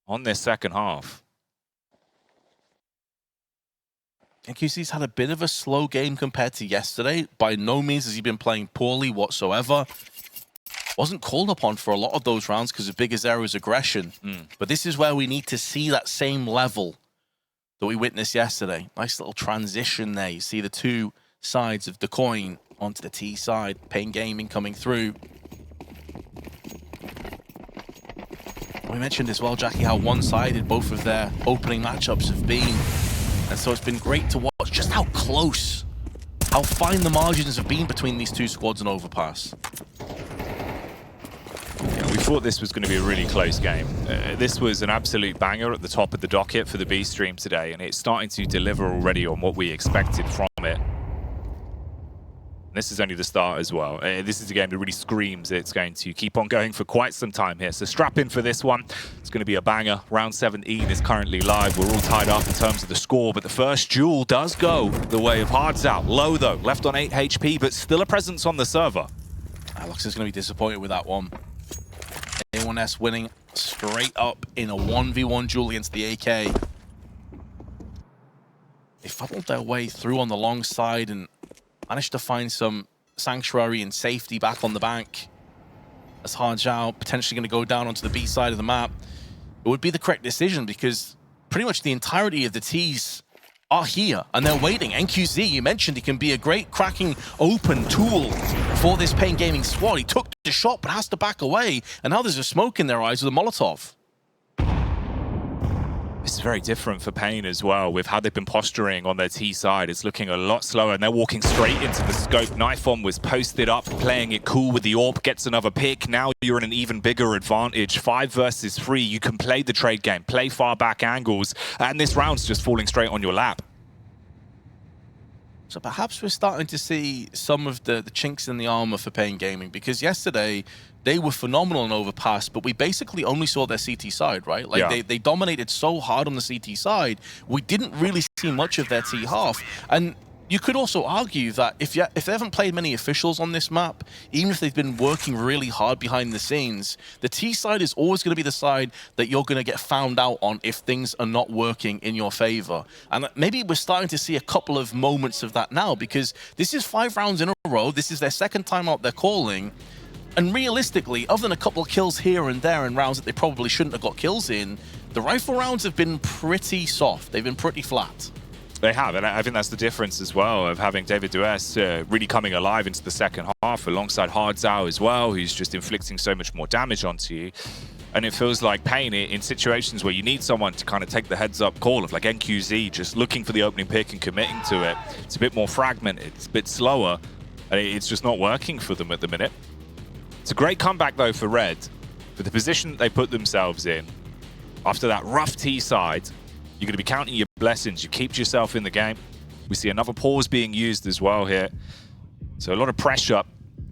Speaker 2: on this second half.
Speaker 1: NQC's had a bit of a slow game compared to yesterday. By no means has he been playing poorly whatsoever. Wasn't called upon for a lot of those rounds because of biguzera's aggression. But this is where we need to see that same level that we witnessed yesterday. Nice little transition there. You see the two sides of the coin onto the T side. paiN Gaming coming through. We mentioned as well, Jackie, how one-sided both of their opening matchups have been. And so it's been great to watch just how close, how fine the margins have been between these two squads in Overpass.
Speaker 2: Yeah, we thought this was going to be a really close game. This was an absolute banger at the top of the docket for the B stream today, and it's starting to deliver already on what we expected from it. This is only the start as well. This is a game that really screams it's going to keep on going for quite some time here. So strap in for this one. It's going to be a banger. Round 17 is currently live. We're all tied up in terms of the score, but the first duel does go the way of Hards Out. Low though, left on 8 HP, but still a presence on the server.
Speaker 1: Alex is going to be disappointed with that one. A1S winning straight up in a 1v1 duel against the AK. They funneled their way through on the long side and managed to find some sanctuary and safety back on the bank. As Hards Out potentially going to go down onto the B side of the map. It would be the correct decision because pretty much the entirety of the T's are here and they're waiting. NQZ, you mentioned he can be a great cracking open tool for this paiN Gaming squad. He took the shot but has to back away, and now there's a smoke in their eyes with a Molotov.
Speaker 2: This is very different for paiN as well, with how they've been posturing on their T side. It's looking a lot slower, and they're walking straight into the scope. Knife On was posted up, playing it cool with the AWP, gets another pick. Now you're in an even bigger advantage. 5 versus 3, you can play the trade game, play far back angles, and this round's just falling straight on your lap.
Speaker 1: So perhaps we're starting to see some of the chinks in the armor for paiN Gaming, because yesterday they were phenomenal in Overpass, but we basically only saw their CT side, right? Like they dominated so hard on the CT side, we didn't really see much of their T half. And you could also argue that if they haven't played many officials on this map, even if they've been working really hard behind the scenes, the T side is always going to be the side that you're going to get found out on if things are not working in your favor. And maybe we're starting to see a couple of moments of that now, because this is 5 rounds in a row. This is their second time out they're calling. And realistically, other than a couple of kills here and there in rounds that they probably shouldn't have got kills in, the rifle rounds have been pretty soft. They've been pretty flat.
Speaker 2: They have, and I think that's the difference as well of having David Duess really coming alive into the second half alongside Hards Out as well, who's just inflicting so much more damage onto you. And it feels like paiN in situations where you need someone to kind of take the heads-up call of like NQZ, just looking for the opening pick and committing to it. It's a bit more fragmented, it's a bit slower, and it's just not working for them at the minute. It's a great comeback though for Red, for the position that they put themselves in. After that rough T side, you're going to be counting your blessings. You keep yourself in the game. We see another pause being used as well here. So a lot of pressure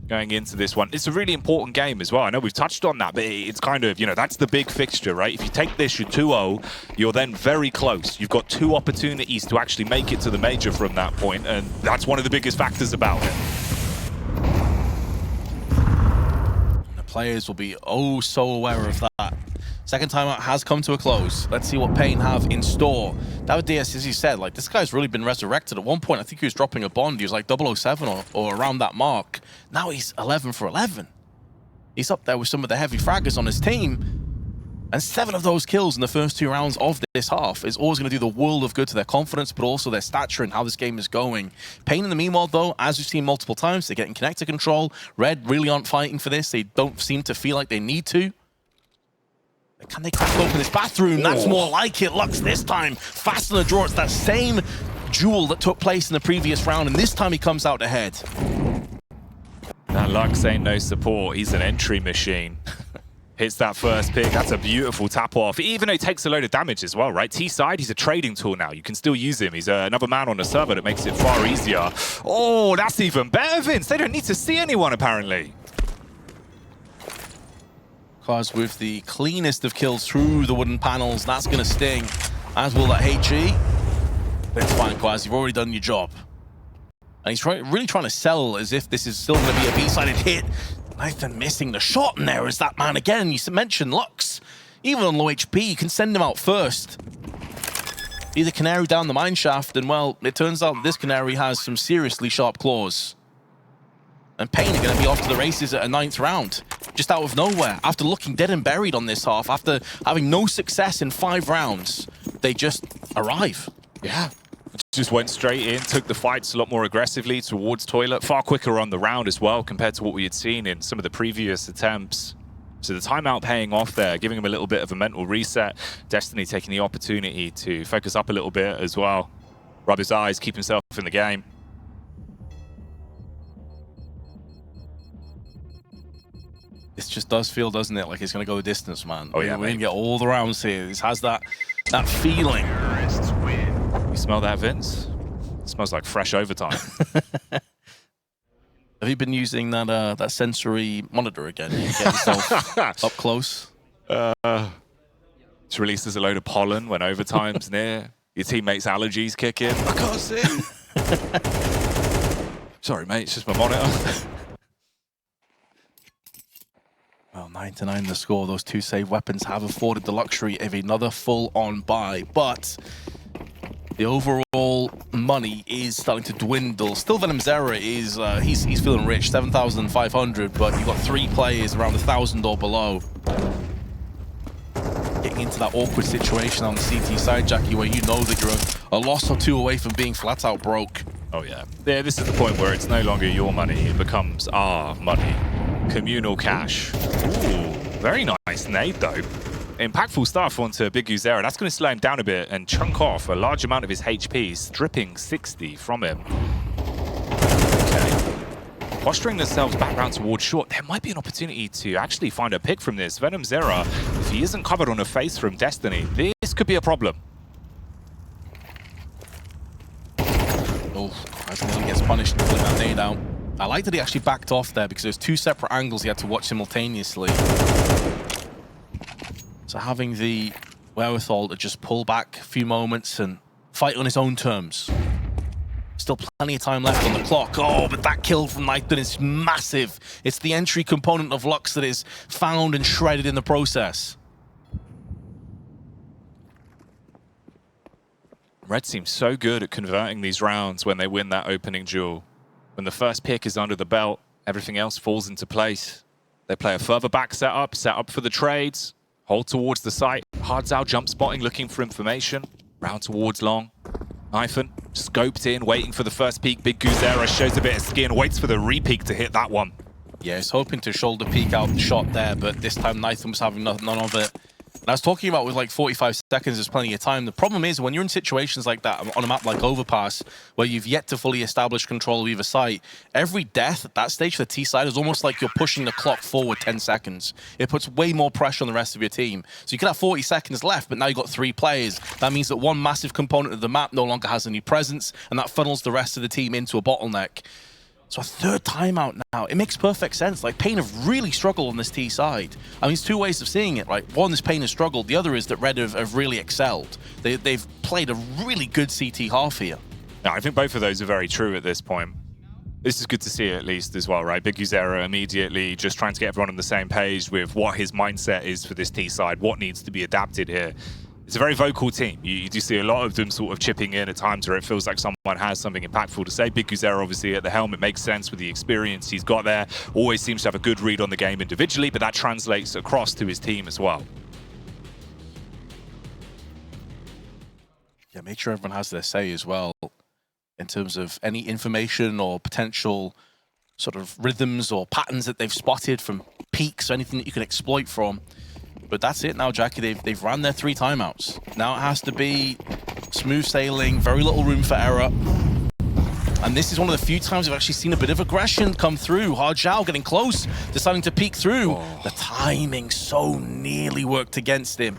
Speaker 2: going into this one. It's a really important game as well. I know we've touched on that, but it's kind of, you know, that's the big fixture, right? If you take this, you're 2-0, you're then very close. You've got 2 opportunities to actually make it to the major from that point, and that's one of the biggest factors about it.
Speaker 1: The players will be oh so aware of that. Second timeout has come to a close. Let's see what paiN have in store. David Diaz, as you said, like this guy's really been resurrected. At one point, I think he was dropping a bond. He was like 007 or around that mark. Now he's 11 for 11. He's up there with some of the heavy fraggers on his team. And 7 of those kills in the first 2 rounds of this half is always going to do the world of good to their confidence, but also their stature and how this game is going. paiN in the meanwhile, though, as we've seen multiple times, they're getting connector control. Red really aren't fighting for this. They don't seem to feel like they need to. Can they crack open this bathroom? That's more like it. Lux this time fast on the draw. It's that same duel that took place in the previous round, and this time he comes out ahead.
Speaker 2: That Lux ain't no support. He's an entry machine. Hits that first pick. That's a beautiful tap off. Even though he takes a load of damage as well, right? T-side, he's a trading tool now. You can still use him. He's another man on the server that makes it far easier. Oh, that's even better, Vince. They don't need to see anyone, apparently.
Speaker 1: Kauez with the cleanest of kills through the wooden panels. That's going to sting, as will that HE. But it's fine, Kauez. You've already done your job. And he's really trying to sell as if this is still going to be a B-sided hit. Nathan missing the shot, and there is that man again. You mentioned Lux. Even on low HP, you can send him out first. Either Canary down the mine shaft, and well, it turns out this Canary has some seriously sharp claws. And paiN are going to be off to the races at a 9th round. Just out of nowhere, after looking dead and buried on this half, after having no success in 5 rounds, they just arrive.
Speaker 2: Yeah. Just went straight in, took the fights a lot more aggressively towards Toilet, far quicker on the round as well compared to what we had seen in some of the previous attempts. So the timeout paying off there, giving him a little bit of a mental reset. Destiny taking the opportunity to focus up a little bit as well. Rub his eyes, keep himself in the game.
Speaker 1: This just does feel, doesn't it, like it's going to go the distance, man.
Speaker 2: Oh yeah,
Speaker 1: we're going to get all the rounds here. This has that feeling.
Speaker 2: You smell that, Vince? It smells like fresh overtime.
Speaker 1: Have you been using that sensory monitor again? You get yourself up close?
Speaker 2: It releases a load of pollen when overtime's near. Your teammates' allergies kick in. I can't see. Sorry, mate. It's just my monitor.
Speaker 1: Well, 9-9 the score. Those 2 save weapons have afforded the luxury of another full-on buy, but the overall money is starting to dwindle. Still, biguzera is he's feeling rich, 7,500, but you've got 3 players around 1,000 or below. Getting into that awkward situation on the CT side, Jackie, where you know that you're a loss or 2 away from being flat out broke.
Speaker 2: Oh yeah. Yeah, this is the point where it's no longer your money, it becomes our money. Communal cash. Ooh, very nice nade though. Impactful stuff onto biguzera. That's going to slow him down a bit and chunk off a large amount of his HP, stripping 60 from him. Okay. Posturing themselves back round towards short. There might be an opportunity to actually find a pick from this. biguzera, if he isn't covered on a face from Destiny, this could be a problem.
Speaker 1: Oh, as he gets punished and pulling that nade out. I like that he actually backed off there because there's 2 separate angles he had to watch simultaneously. So having the wherewithal to just pull back a few moments and fight on his own terms. Still plenty of time left on the clock. Oh, but that kill from Nathan is massive. It's the entry component of Lux that is found and shredded in the process.
Speaker 2: Red seems so good at converting these rounds when they win that opening duel. When the first pick is under the belt, everything else falls into place. They play a further back setup, set up for the trades, hold towards the site, hards out jump spotting, looking for information, round towards long. Nathan scoped in, waiting for the first peek. biguzera shows a bit of skin, waits for the re-peek to hit that one.
Speaker 1: Yeah, he's hoping to shoulder peek out the shot there, but this time Nathan was having none of it. And I was talking about with like 45 seconds, there's plenty of time. The problem is when you're in situations like that on a map like Overpass, where you've yet to fully establish control of either site, every death at that stage for the T side is almost like you're pushing the clock forward 10 seconds. It puts way more pressure on the rest of your team. So you could have 40 seconds left, but now you've got 3 players. That means that one massive component of the map no longer has any presence, and that funnels the rest of the team into a bottleneck. So a 3rd timeout now, it makes perfect sense. Like, paiN have really struggled on this T side. I mean, it's 2 ways of seeing it, right? One is paiN has struggled. The other is that Red have really excelled. They've played a really good CT half here.
Speaker 2: No, I think both of those are very true at this point. This is good to see at least as well, right? biguzera immediately just trying to get everyone on the same page with what his mindset is for this T side, what needs to be adapted here. It's a very vocal team. You do see a lot of them sort of chipping in at times where it feels like someone has something impactful to say. biguzera obviously at the helm, it makes sense with the experience he's got there. Always seems to have a good read on the game individually, but that translates across to his team as well.
Speaker 1: Yeah, make sure everyone has their say as well in terms of any information or potential sort of rhythms or patterns that they've spotted from peaks or anything that you can exploit from. But that's it now, Jackie. They've ran their 3 timeouts. Now it has to be smooth sailing, very little room for error. And this is one of the few times we've actually seen a bit of aggression come through. Hardjao getting close, deciding to peek through. The timing so nearly worked against him.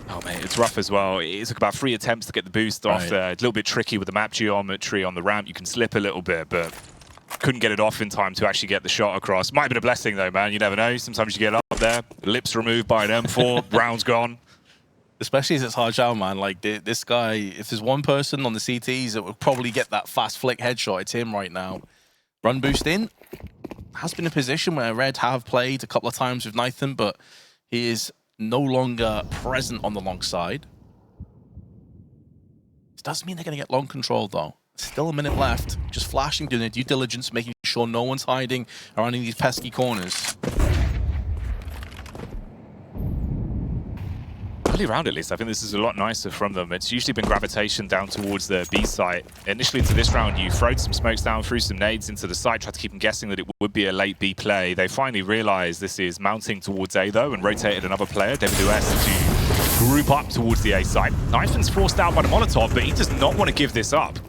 Speaker 2: Oh, mate, it's rough as well. It took about 3 attempts to get the boost off there. It's a little bit tricky with the map geometry on the ramp. You can slip a little bit, but couldn't get it off in time to actually get the shot across. Might have been a blessing, though, man. You never know. Sometimes you get up there, lips removed by an M4, round's gone.
Speaker 1: Especially as it's Hardjao, man. Like, this guy, if there's one person on the CTs that would probably get that fast flick headshot, it's him right now. Run boost in. Has been a position where Red have played a couple of times with Nathan, but he is no longer present on the long side. This doesn't mean they're going to get long control, though. Still a minute left. Just flashing, doing their due diligence, making sure no one's hiding around in these pesky corners.
Speaker 2: Early round, at least, I think this is a lot nicer from them. It's usually been gravitation down towards the B site. Initially to this round, you throwed some smokes down, threw some nades into the site, tried to keep them guessing that it would be a late B play. They finally realized this is mounting towards A, though, and rotated another player, DWS, to group up towards the A site. Nathan's forced out by the Molotov, but he does not want to give this up.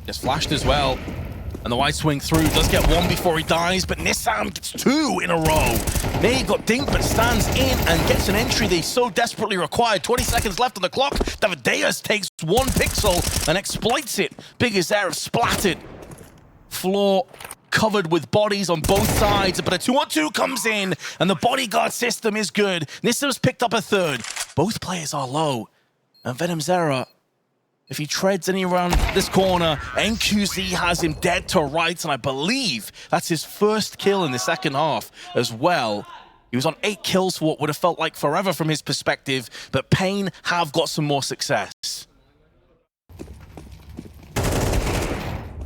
Speaker 1: Just flashed as well. And the wide swing through does get one before he dies, but Nissam gets 2 in a row. May got dinked, but stands in and gets an entry they so desperately required. 20 seconds left on the clock. Davideus takes 1 pixel and exploits it. biguzera splattered. Floor covered with bodies on both sides, but a 2-on-2 comes in, and the bodyguard system is good. Nissam's picked up a 3rd. Both players are low, and venomzera, if he treads any around this corner, NQZ has him dead to rights, and I believe that's his first kill in the second half as well. He was on 8 kills for what would have felt like forever from his perspective, but paiN have got some more success.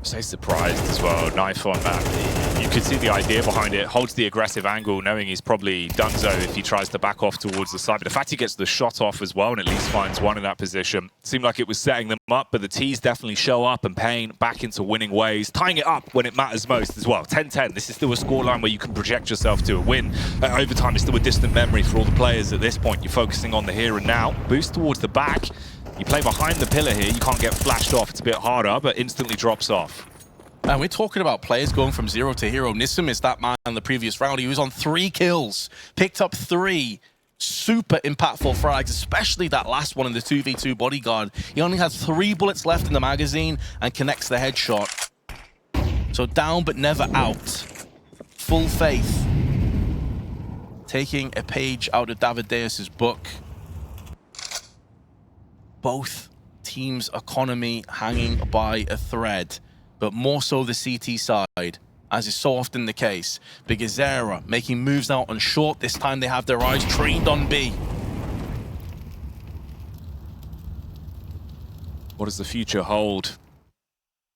Speaker 2: So surprised as well, knife on that. You could see the idea behind it, holds the aggressive angle, knowing he's probably donezo if he tries to back off towards the side. But the fact he gets the shot off as well and at least finds one in that position, seemed like it was setting them up, but the T's definitely show up and paiN back into winning ways, tying it up when it matters most as well. 10-10, this is still a scoreline where you can project yourself to a win. Overtime is still a distant memory for all the players at this point. You're focusing on the here and now. Boost towards the back. You play behind the pillar here, you can't get flashed off. It's a bit harder, but instantly drops off.
Speaker 1: And we're talking about players going from 0 to hero. Nissam is that man in the previous round. He was on 3 kills, picked up 3 super impactful frags, especially that last one in the 2v2 bodyguard. He only has 3 bullets left in the magazine and connects the headshot. So down but never out. Full faith. Taking a page out of Davideus' book. Both teams' economy hanging by a thread, but more so the CT side, as is so often the case. biguzera making moves out on short. This time they have their eyes trained on B.
Speaker 2: What does the future hold?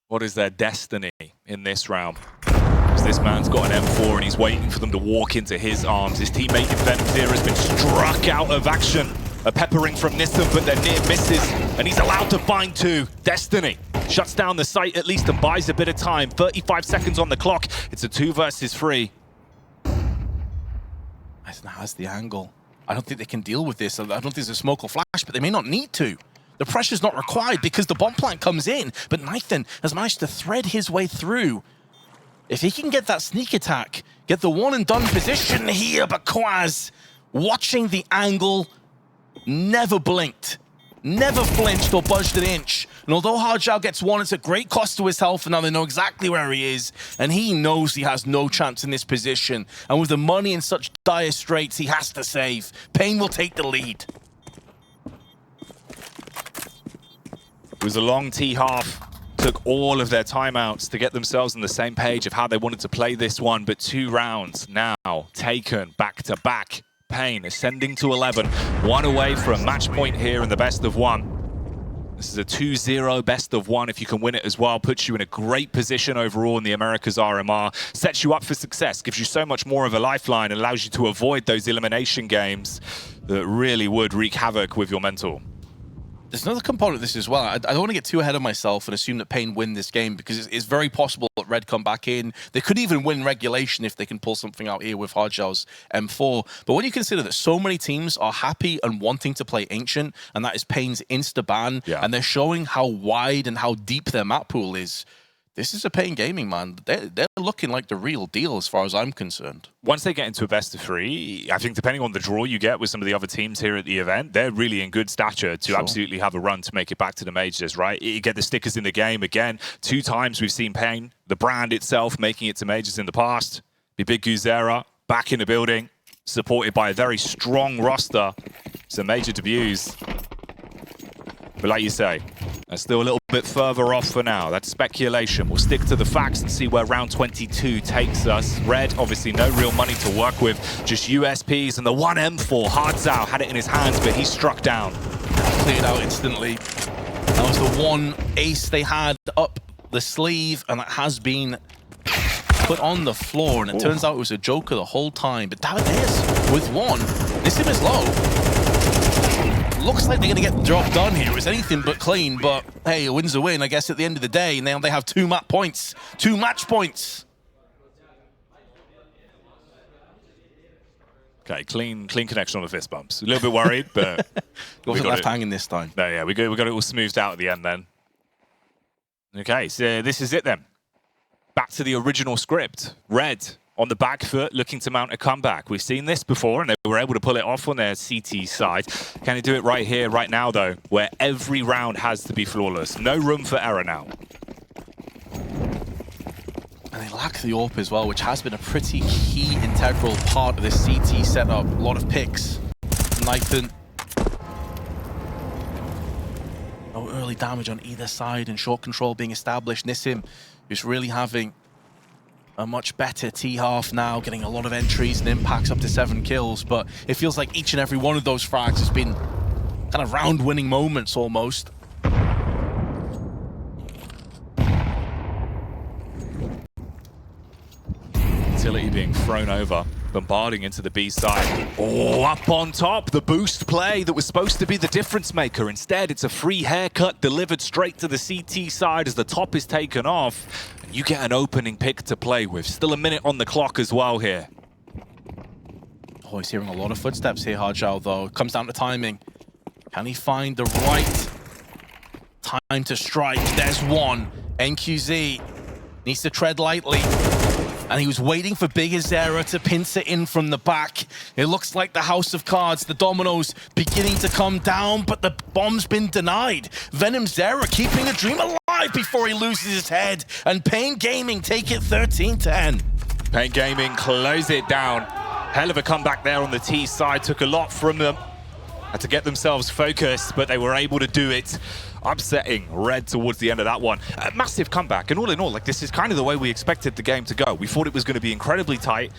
Speaker 2: What is their destiny in this round? Because this man's got an M4 and he's waiting for them to walk into his arms. His teammate in venomzera has been struck out of action. A peppering from Nissam, but they're near misses, and he's allowed to find 2. Destiny shuts down the site at least and buys a bit of time. 35 seconds on the clock. It's a 2 versus 3.
Speaker 1: Nathan has the angle. I don't think they can deal with this. I don't think there's a smoke or flash, but they may not need to. The pressure's not required because the bomb plant comes in, but Nathan has managed to thread his way through. If he can get that sneak attack, get the one and done position here, but kauez watching the angle, never blinked, never flinched or budged an inch. And although Hardjao gets 1, it's a great cost to his health, and now they know exactly where he is, and he knows he has no chance in this position. And with the money in such dire straits, he has to save. paiN will take the lead.
Speaker 2: It was a long T half. Took all of their timeouts to get themselves on the same page of how they wanted to play this one, but 2 rounds now taken back to back. paiN ascending to 11, 1 away from match point here in the best of 1. This is a 2-0 best of 1. If you can win it as well, puts you in a great position overall in the Americas RMR, sets you up for success, gives you so much more of a lifeline, and allows you to avoid those elimination games that really would wreak havoc with your mental.
Speaker 1: There's another component of this as well. I don't want to get too ahead of myself and assume that paiN win this game, because it's very possible that Red come back in. They could even win regulation if they can pull something out here with Hardjow's M4. But when you consider that so many teams are happy and wanting to play Ancient, and that is paiN's insta-ban, and they're showing how wide and how deep their map pool is, this is a paiN Gaming, man. They're looking like the real deal as far as I'm concerned.
Speaker 2: Once they get into a best of 3, I think depending on the draw you get with some of the other teams here at the event, they're really in good stature to absolutely have a run to make it back to the majors, right? You get the stickers in the game. Again, 2 times we've seen paiN, the brand itself, making it to majors in the past. The biguzera back in the building, supported by a very strong roster. Some major debuts. But like you say, they're still a little bit further off for now. That's speculation. We'll stick to the facts and see where round 22 takes us. Red, obviously no real money to work with, just USPs, and the 1 M4. Hardzow had it in his hands, but he struck down.
Speaker 1: Cleared out instantly. That was the one ace they had up the sleeve, and it has been put on the floor, and it turns out it was a joker the whole time. But down this with 1. Nissim is low. Looks like they're going to get the job done here. It was anything but clean, but hey, a win's a win, I guess, at the end of the day. Now they have 2 map points, 2 match points.
Speaker 2: Okay, clean connection on the fist bumps. A little bit worried, but
Speaker 1: He wasn't left hanging this time.
Speaker 2: No, yeah, we got it all smoothed out at the end then. Okay, so this is it then. Back to the original script. Red on the back foot, looking to mount a comeback. We've seen this before, and they were able to pull it off on their CT side. Can they do it right here, right now, though, where every round has to be flawless? No room for error now.
Speaker 1: And they lack the AWP as well, which has been a pretty key integral part of this CT setup. A lot of picks. Nathan. No early damage on either side, and short control being established. Nissim, who's really having a much better T-half now, getting a lot of entries and impacts, up to 7 kills, but it feels like each and every one of those frags has been kind of round-winning moments almost.
Speaker 2: Utility being thrown over, bombarding into the B side. Oh, up on top, the boost play that was supposed to be the difference maker. Instead, it's a free haircut delivered straight to the CT side as the top is taken off. You get an opening pick to play with. Still a minute on the clock as well here.
Speaker 1: Oh, he's hearing a lot of footsteps here, Hardjow, though. It comes down to timing. Can he find the right time to strike? There's one. NQZ needs to tread lightly. And he was waiting for biguzera to pinch it in from the back. It looks like the house of cards, the dominoes beginning to come down, but the bomb's been denied. venomzera keeping the dream alive before he loses his head. And paiN Gaming take it 13-10.
Speaker 2: paiN Gaming close it down. Hell of a comeback there on the T side. Took a lot from them. Had to get themselves focused, but they were able to do it. Upsetting Red towards the end of that one. A massive comeback, and all in all, like, this is kind of the way we expected the game to go. We thought it was going to be incredibly tight.